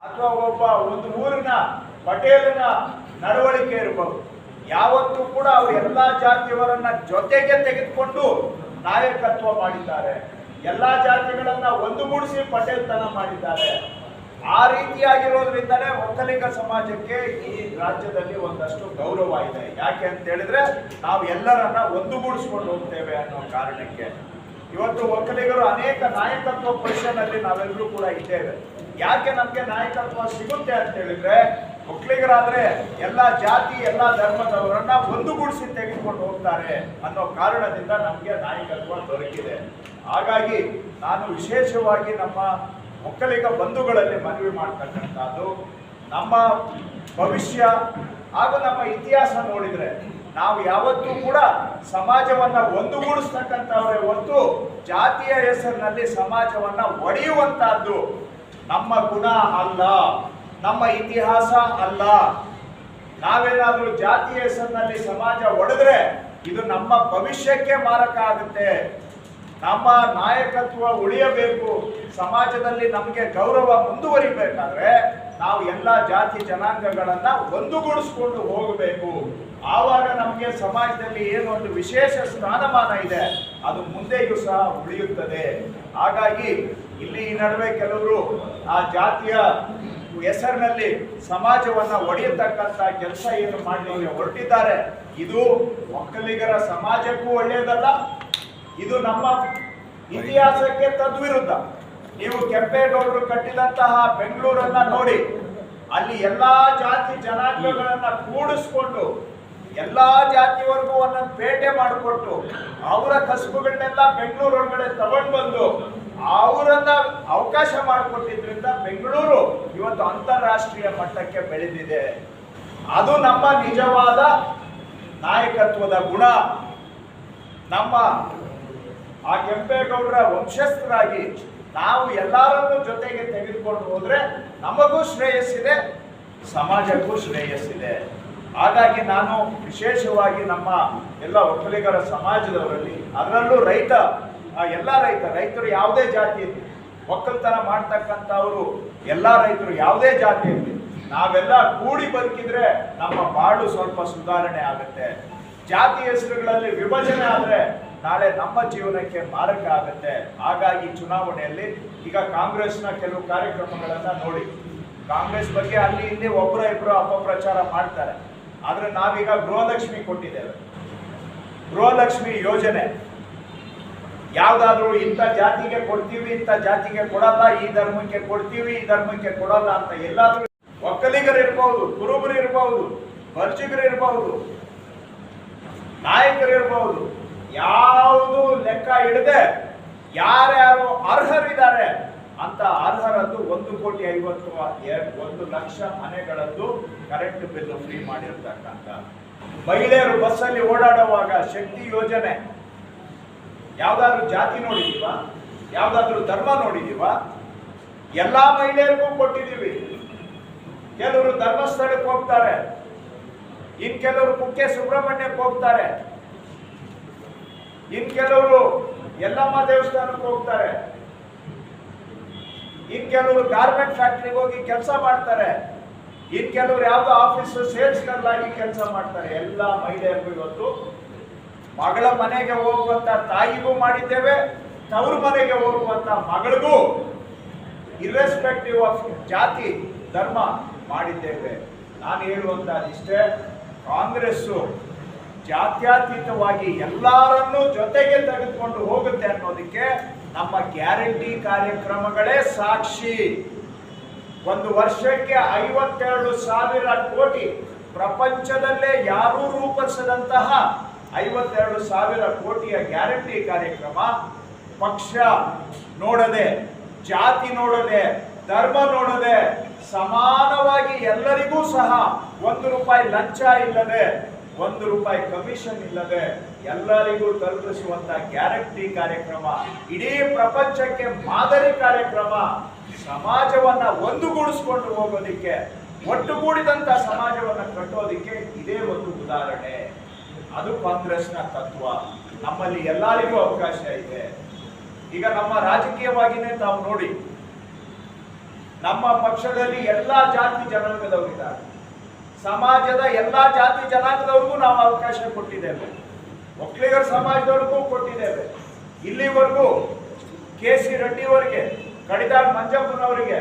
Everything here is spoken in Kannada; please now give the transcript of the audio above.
ಅಥವಾ ಒಂದು ಊರಿನ ಪಟೇಲನ ನಡವಳಿಕೆ ಇರಬಹುದು. ಯಾವತ್ತೂ ಕೂಡ ಅವರು ಎಲ್ಲಾ ಜಾತಿಯವರನ್ನ ಜೊತೆಗೆ ತೆಗೆದುಕೊಂಡು ನಾಯಕತ್ವ ಮಾಡಿದ್ದಾರೆ. ಎಲ್ಲಾ ಜಾತಿಗಳನ್ನ ಒಂದುಗೂಡಿಸಿ ಪಟೇಲ್ತನ ಮಾಡಿದ್ದಾರೆ. ಆ ರೀತಿಯಾಗಿರೋದ್ರಿಂದಲೇ ಒಕ್ಕಲಿಗ ಸಮಾಜಕ್ಕೆ ಈ ರಾಜ್ಯದಲ್ಲಿ ಒಂದಷ್ಟು ಗೌರವ ಇದೆ. ಯಾಕೆ ಅಂತ ಹೇಳಿದ್ರೆ ನಾವು ಎಲ್ಲರನ್ನ ಒಂದುಗೂಡಿಸ್ಕೊಂಡು ಹೋಗ್ತೇವೆ ಅನ್ನೋ ಕಾರಣಕ್ಕೆ ಇವತ್ತು ಒಕ್ಕಲಿಗರು ಅನೇಕ ನಾಯಕತ್ವ ಪೊಸಿಷನ್ನಲ್ಲಿ ನಾವೆಲ್ಲರೂ ಕೂಡ ಇದ್ದೇವೆ. ಯಾಕೆ ನಮ್ಗೆ ನಾಯಕತ್ವ ಸಿಗುತ್ತೆ ಅಂತ ಹೇಳಿದ್ರೆ ಒಕ್ಕಲಿಗರಾದ್ರೆ ಎಲ್ಲಾ ಜಾತಿ ಎಲ್ಲಾ ಧರ್ಮದವರನ್ನ ಒಂದುಗೂಡಿಸಿ ತೆಗೆದುಕೊಂಡು ಹೋಗ್ತಾರೆ ಅನ್ನೋ ಕಾರಣದಿಂದ ನಮ್ಗೆ ನಾಯಕತ್ವ ದೊರಕಿದೆ. ಹಾಗಾಗಿ ನಾನು ವಿಶೇಷವಾಗಿ ನಮ್ಮ ಒಕ್ಕಲಿಗ ಬಂಧುಗಳಲ್ಲಿ ಮನವಿ ಮಾಡ್ತಕ್ಕಂಥದ್ದು, ನಮ್ಮ ಭವಿಷ್ಯ ಹಾಗೂ ನಮ್ಮ ಇತಿಹಾಸ ನೋಡಿದ್ರೆ ನಾವು ಯಾವತ್ತೂ ಕೂಡ ಸಮಾಜವನ್ನ ಒಂದುಗೂಡಿಸ್ತಕ್ಕಂಥವರೇ ಹೊರತು ಜಾತಿಯ ಹೆಸರಿನಲ್ಲಿ ಸಮಾಜವನ್ನ ಒಡೆಯುವಂತಹದ್ದು ನಮ್ಮ ಗುಣ ಅಲ್ಲ, ನಮ್ಮ ಇತಿಹಾಸ ಅಲ್ಲ. ನಾವೇನಾದ್ರೂ ಜಾತಿಯ ಹೆಸರಿನಲ್ಲಿ ಸಮಾಜ ಒಡೆದ್ರೆ ಇದು ನಮ್ಮ ಭವಿಷ್ಯಕ್ಕೆ ಮಾರಕ ಆಗುತ್ತೆ. ನಮ್ಮ ನಾಯಕತ್ವ ಉಳಿಯಬೇಕು, ಸಮಾಜದಲ್ಲಿ ನಮಗೆ ಗೌರವ ಮುಂದುವರಿಬೇಕಾದ್ರೆ ನಾವು ಎಲ್ಲ ಜಾತಿ ಜನಾಂಗಗಳನ್ನ ಒಂದುಗೂಡಿಸ್ಕೊಂಡು ಹೋಗಬೇಕು. ಆವಾಗ ನಮಗೆ ಸಮಾಜದಲ್ಲಿ ಏನೊಂದು ವಿಶೇಷ ಸ್ಥಾನಮಾನ ಇದೆ ಅದು ಮುಂದೆಯೂ ಸಹ ಉಳಿಯುತ್ತದೆ. ಹಾಗಾಗಿ ಇಲ್ಲಿ ಈ ನಡುವೆ ಕೆಲವರು ಆ ಜಾತಿಯ ಹೆಸರಿನಲ್ಲಿ ಸಮಾಜವನ್ನ ಒಡೆಯತಕ್ಕಂತ ಕೆಲಸ ಏನು ಮಾಡಲಿಕ್ಕೆ ಹೊರಟಿದ್ದಾರೆ, ಇದು ಒಕ್ಕಲಿಗರ ಸಮಾಜಕ್ಕೂ ಒಳ್ಳೆಯದಲ್ಲ, ಇದು ನಮ್ಮ ಇತಿಹಾಸಕ್ಕೆ ತದ್ವಿರುದ್ಧ. ನೀವು ಕೆಂಪೇಗೌಡರು ಕಟ್ಟಿದಂತಹ ಬೆಂಗಳೂರನ್ನ ನೋಡಿ, ಅಲ್ಲಿ ಎಲ್ಲಾ ಜಾತಿ ಜನಾಂಗಗಳನ್ನ ಕೂಡಿಸ್ಕೊಂಡು ಎಲ್ಲಾ ಜಾತಿವರೆಗೂ ಒಂದೊಂದು ಪೇಟೆ ಮಾಡಿಕೊಟ್ಟು ಅವರ ಕಸಬುಗಳನ್ನೆಲ್ಲ ಬೆಂಗಳೂರು ಒಳಗಡೆ ತಗೊಂಡು ಬಂದು ಅವರನ್ನ ಅವಕಾಶ ಮಾಡಿಕೊಟ್ಟಿದ್ರಿಂದ ಬೆಂಗಳೂರು ಇವತ್ತು ಅಂತಾರಾಷ್ಟ್ರೀಯ ಮಟ್ಟಕ್ಕೆ ಬೆಳೆದಿದೆ. ಅದು ನಮ್ಮ ನಿಜವಾದ ನಾಯಕತ್ವದ ಗುಣ. ನಮ್ಮ ಆ ಕೆಂಪೇಗೌಡರ ವಂಶಸ್ಥರಾಗಿ ನಾವು ಎಲ್ಲರನ್ನೂ ಜೊತೆಗೆ ತೆಗೆದುಕೊಂಡು ಹೋದ್ರೆ ನಮಗೂ ಶ್ರೇಯಸ್ಸಿದೆ, ಸಮಾಜಕ್ಕೂ ಶ್ರೇಯಸ್ಸಿದೆ. ಹಾಗಾಗಿ ನಾನು ವಿಶೇಷವಾಗಿ ನಮ್ಮ ಎಲ್ಲ ಒಕ್ಕಲಿಗರ ಸಮಾಜದವರಲ್ಲಿ, ಅದರಲ್ಲೂ ಎಲ್ಲ ರೈತರು ಯಾವುದೇ ಜಾತಿ ಇರಲಿ, ಒಕ್ಕಲ್ತನ ಮಾಡ್ತಕ್ಕಂಥವರು ಎಲ್ಲ ರೈತರು ಯಾವುದೇ ಜಾತಿ ಇರಲಿ, ನಾವೆಲ್ಲ ಕೂಡಿ ಬದುಕಿದ್ರೆ ನಮ್ಮ ಬಾಳು ಸ್ವಲ್ಪ ಸುಧಾರಣೆ ಆಗುತ್ತೆ. ಜಾತಿ ಹೆಸರುಗಳಲ್ಲಿ ವಿಭಜನೆ ಆದ್ರೆ ನಾಳೆ ನಮ್ಮ ಜೀವನಕ್ಕೆ ಮಾರಕ ಆಗುತ್ತೆ. ಹಾಗಾಗಿ ಚುನಾವಣೆಯಲ್ಲಿ ಈಗ ಕಾಂಗ್ರೆಸ್ನ ಕೆಲವು ಕಾರ್ಯಕ್ರಮಗಳನ್ನ ನೋಡಿ, ಕಾಂಗ್ರೆಸ್ ಬಗ್ಗೆ ಅಲ್ಲಿ ಇಲ್ಲಿ ಒಬ್ಬರ ಇಬ್ಬರು ಅಪಪ್ರಚಾರ ಮಾಡ್ತಾರೆ. ಆದ್ರೆ ನಾವೀಗ ಗೃಹಲಕ್ಷ್ಮಿ ಕೊಟ್ಟಿದ್ದೇವೆ. ಗೃಹಲಕ್ಷ್ಮಿ ಯೋಜನೆ ಯಾವ್ದಾದ್ರು ಇಂಥ ಜಾತಿಗೆ ಕೊಡ್ತೀವಿ, ಇಂಥ ಜಾತಿಗೆ ಕೊಡಲ್ಲ, ಈ ಧರ್ಮಕ್ಕೆ ಕೊಡ್ತೀವಿ, ಈ ಧರ್ಮಕ್ಕೆ ಕೊಡಲ್ಲ ಅಂತ ಎಲ್ಲಾದ್ರೂ ಒಕ್ಕಲಿಗರು ಇರ್ಬಹುದು, ಕುರುಬರು ಇರಬಹುದು, ಬರ್ಜಿಗರು ಇರಬಹುದು, ನಾಯಕರು ಇರಬಹುದು, ಯಾವುದು ಲೆಕ್ಕ ಇಡದೆ ಯಾರ್ಯಾರು ಅರ್ಹರಿದ್ದಾರೆ ಅಂತ ಅರ್ಹರದ್ದು 1,50,1,00,000 ಮನೆಗಳದ್ದು ಕರೆಂಟ್ ಬಿಲ್ ಫ್ರೀ ಮಾಡಿರ್ತಕ್ಕಂಥ, ಮಹಿಳೆಯರು ಬಸ್ಸಲ್ಲಿ ಓಡಾಡುವಾಗ ಶಕ್ತಿ ಯೋಜನೆ. ಯಾವ್ದಾದ್ರು ಜಾತಿ ನೋಡಿದೀವ, ಯಾವ್ದಾದ್ರು ಧರ್ಮ ನೋಡಿದೀವ? ಎಲ್ಲಾ ಮಹಿಳೆಯರಿಗೂ ಕೊಟ್ಟಿದ್ದೀವಿ. ಕೆಲವರು ಧರ್ಮಸ್ಥಳಕ್ಕೆ ಹೋಗ್ತಾರೆ, ಇನ್ ಕೆಲವರು ಕುಕ್ಕೆ ಸುಬ್ರಹ್ಮಣ್ಯಕ್ಕೆ ಹೋಗ್ತಾರೆ, ಇನ್ ಕೆಲವರು ಯಲ್ಲಮ್ಮ ದೇವಸ್ಥಾನಕ್ಕೆ ಹೋಗ್ತಾರೆ, ಇನ್ ಕೆಲವರು ಗಾರ್ಮೆಂಟ್ ಫ್ಯಾಕ್ಟ್ರಿಗೆ ಹೋಗಿ ಕೆಲಸ ಮಾಡ್ತಾರೆ, ಇನ್ ಕೆಲವರು ಯಾವ್ದೋ ಆಫೀಸ್ ಸೇಲ್ಸ್ ಗರ್ಲ್ ಆಗಿ ಕೆಲಸ ಮಾಡ್ತಾರೆ. ಎಲ್ಲ ಮಹಿಳೆಯರಿಗೂ ಇವತ್ತು ಮಗಳ ಮನೆಗೆ ಹೋಗುವಂತ ತಾಯಿಗೂ ಮಾಡಿದ್ದೇವೆ, ತವ್ರ ಮನೆಗೆ ಹೋಗುವಂತ ಮಗಳಿಗೂ ಇರ್ರೆಸ್ಪೆಕ್ಟಿವ್ ಆಫ್ ಜಾತಿ ಧರ್ಮ ಮಾಡಿದ್ದೇವೆ. ನಾನು ಹೇಳುವಂತಹದಿಷ್ಟೇ, ಕಾಂಗ್ರೆಸ್ಸು ಜಾತ್ಯತೀತವಾಗಿ ಎಲ್ಲರನ್ನೂ ಜೊತೆಗೆ ತೆಗೆದುಕೊಂಡು ಹೋಗುತ್ತೆ ಅನ್ನೋದಕ್ಕೆ ನಮ್ಮ ಗ್ಯಾರಂಟಿ ಕಾರ್ಯಕ್ರಮಗಳೇ ಸಾಕ್ಷಿ. ಒಂದು ವರ್ಷಕ್ಕೆ 52,000 ಕೋಟಿ, ಪ್ರಪಂಚದಲ್ಲೇ ಯಾರೂ ರೂಪಿಸದಂತಹ 52,000 ಕೋಟಿಯ ಗ್ಯಾರಂಟಿ ಕಾರ್ಯಕ್ರಮ. ಪಕ್ಷ ನೋಡದೆ, ಜಾತಿ ನೋಡದೆ, ಧರ್ಮ ನೋಡದೆ, ಸಮಾನವಾಗಿ ಎಲ್ಲರಿಗೂ ಸಹ 1 ರೂಪಾಯಿ ಲಂಚ ಇಲ್ಲದೆ, 1 ರೂಪಾಯಿ ಕಮಿಷನ್ ಇಲ್ಲದೆ ಎಲ್ಲರಿಗೂ ತಲುಪಿಸುವಂತ ಗ್ಯಾರಂಟಿ ಕಾರ್ಯಕ್ರಮ, ಇಡೀ ಪ್ರಪಂಚಕ್ಕೆ ಮಾದರಿ ಕಾರ್ಯಕ್ರಮ. ಸಮಾಜವನ್ನ ಒಂದುಗೂಡಿಸ್ಕೊಂಡು ಹೋಗೋದಿಕ್ಕೆ, ಒಟ್ಟುಗೂಡಿದಂತ ಸಮಾಜವನ್ನ ಕಟ್ಟೋದಿಕ್ಕೆ ಇದೇ ಒಂದು ಉದಾಹರಣೆ. ಅದು ಕಾಂಗ್ರೆಸ್ನ ತತ್ವ. ನಮ್ಮಲ್ಲಿ ಎಲ್ಲರಿಗೂ ಅವಕಾಶ ಇದೆ. ಈಗ ನಮ್ಮ ರಾಜಕೀಯವಾಗಿನೇ ತಾವು ನೋಡಿ, ನಮ್ಮ ಪಕ್ಷದಲ್ಲಿ ಎಲ್ಲಾ ಜಾತಿ ಜನಾಂಗದವರಿದ್ದಾರೆ. ಸಮಾಜದ ಎಲ್ಲಾ ಜಾತಿ ಜನಾಂಗದವ್ರಿಗೂ ನಾವು ಅವಕಾಶ ಕೊಟ್ಟಿದ್ದೇವೆ. ಒಕ್ಕಲಿಗರ ಸಮಾಜದವ್ರಿಗೂ ಕೊಟ್ಟಿದ್ದೇವೆ. ಇಲ್ಲಿವರೆಗೂ ಕೆ ಸಿ ರೆಡ್ಡಿಯವರಿಗೆ, ಕಡಿದಾಳ್ ಮಂಜಪ್ಪನವರಿಗೆ,